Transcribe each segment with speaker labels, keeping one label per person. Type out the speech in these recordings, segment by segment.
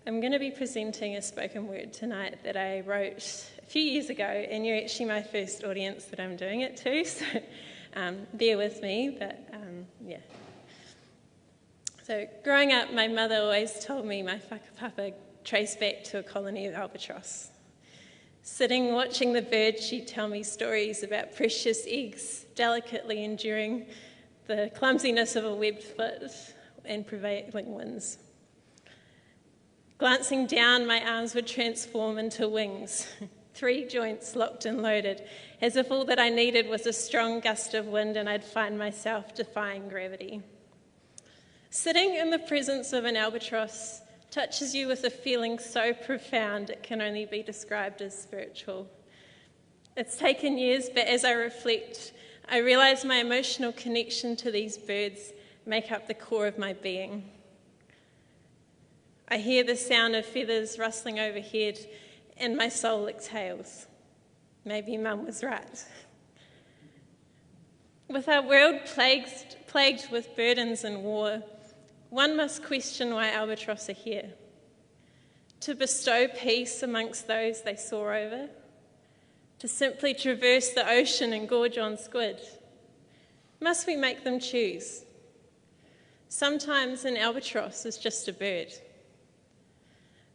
Speaker 1: I'm going to be presenting a spoken word tonight that I wrote a few years ago, and you're actually my first audience that I'm doing it to, so bear with me, yeah. So growing up, my mother always told me my whakapapa traced back to a colony of albatross. Sitting watching the birds, she'd tell me stories about precious eggs delicately enduring the clumsiness of a webbed foot and prevailing winds. Glancing down, my arms would transform into wings, 3 joints locked and loaded, as if all that I needed was a strong gust of wind and I'd find myself defying gravity. Sitting in the presence of an albatross touches you with a feeling so profound it can only be described as spiritual. It's taken years, but as I reflect, I realise my emotional connection to these birds make up the core of my being. I hear the sound of feathers rustling overhead and my soul exhales. Maybe Mum was right. With our world plagued with burdens and war, one must question why albatross are here. To bestow peace amongst those they soar over? To simply traverse the ocean and gorge on squid? Must we make them choose? Sometimes an albatross is just a bird.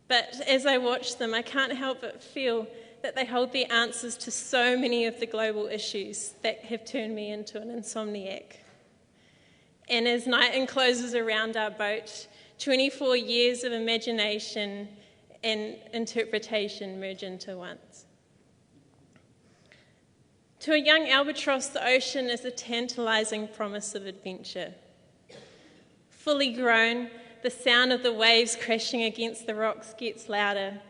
Speaker 1: But as I watch them, I can't help but feel that they hold the answers to so many of the global issues that have turned me into an insomniac. And as night encloses around our boat, 24 years of imagination and interpretation merge into one. To a young albatross, the ocean is a tantalising promise of adventure. Fully grown, the sound of the waves crashing against the rocks gets louder,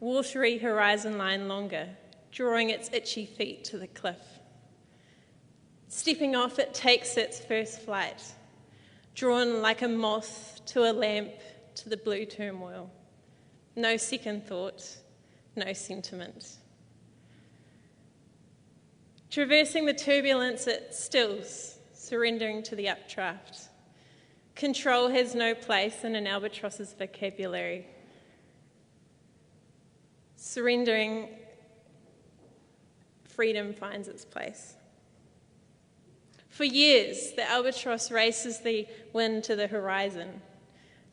Speaker 1: watery horizon line longer, drawing its itchy feet to the cliff. Stepping off, it takes its first flight, drawn like a moth to a lamp to the blue turmoil. No second thought, no sentiment. Traversing the turbulence, it stills, surrendering to the updraft. Control has no place in an albatross's vocabulary. Surrendering, freedom finds its place. For years, the albatross races the wind to the horizon,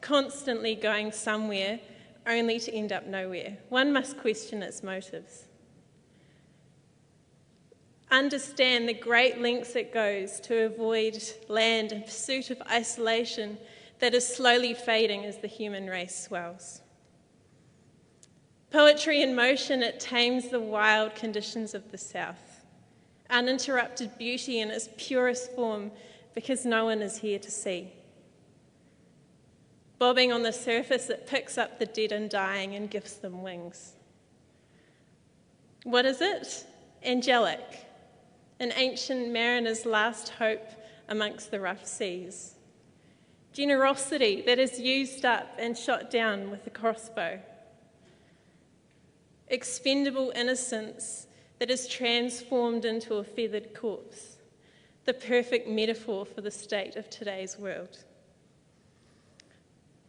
Speaker 1: constantly going somewhere, only to end up nowhere. One must question its motives. Understand the great lengths it goes to avoid land in pursuit of isolation that is slowly fading as the human race swells. Poetry in motion, it tames the wild conditions of the south. Uninterrupted beauty in its purest form because no one is here to see. Bobbing on the surface, it picks up the dead and dying and gives them wings. What is it? Angelic. An ancient mariner's last hope amongst the rough seas. Generosity that is used up and shot down with a crossbow. Expendable innocence that is transformed into a feathered corpse. The perfect metaphor for the state of today's world.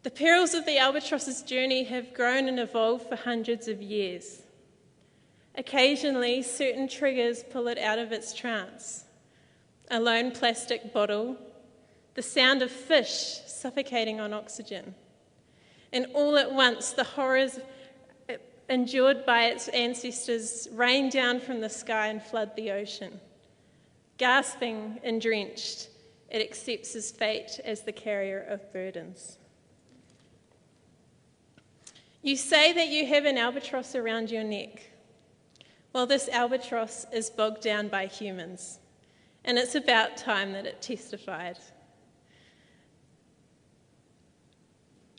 Speaker 1: The perils of the albatross's journey have grown and evolved for hundreds of years. Occasionally, certain triggers pull it out of its trance. A lone plastic bottle, the sound of fish suffocating on oxygen, and all at once the horrors endured by its ancestors rain down from the sky and flood the ocean. Gasping and drenched, it accepts its fate as the carrier of burdens. You say that you have an albatross around your neck. Well, this albatross is bogged down by humans, and it's about time that it testified.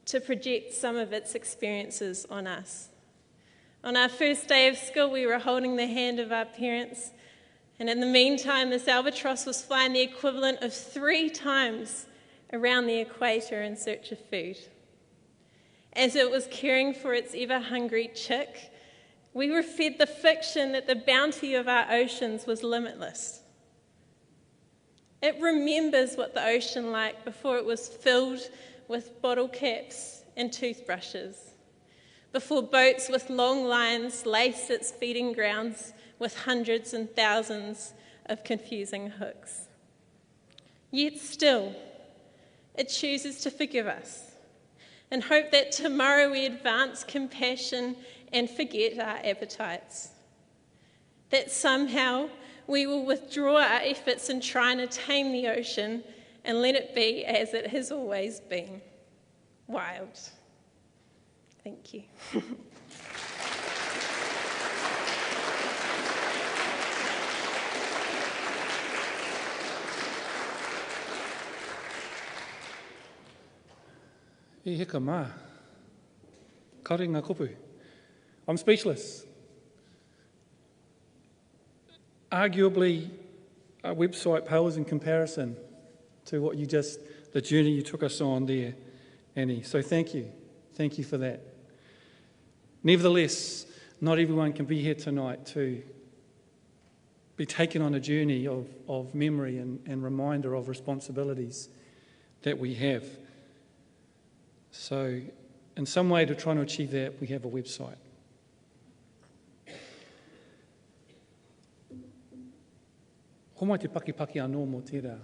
Speaker 1: To project some of its experiences on us. On our first day of school, we were holding the hand of our parents, and in the meantime, this albatross was flying the equivalent of 3 times around the equator in search of food. As it was caring for its ever-hungry chick, we were fed the fiction that the bounty of our oceans was limitless. It remembers what the ocean like before it was filled with bottle caps and toothbrushes, before boats with long lines laced its feeding grounds with hundreds and thousands of confusing hooks. Yet still, it chooses to forgive us and hope that tomorrow we advance compassion and forget our appetites. That somehow we will withdraw our efforts in trying to tame the ocean and let it be as it has always been, wild. Thank you.
Speaker 2: E heka mā. Kare ngā kupu. I'm speechless. Arguably, our website pales in comparison to what the journey you took us on there, Annie. So thank you. Thank you for that. Nevertheless, not everyone can be here tonight to be taken on a journey of memory and reminder of responsibilities that we have. So, in some way to try to achieve that, we have a website. Ho mai te paki anō mō tērā.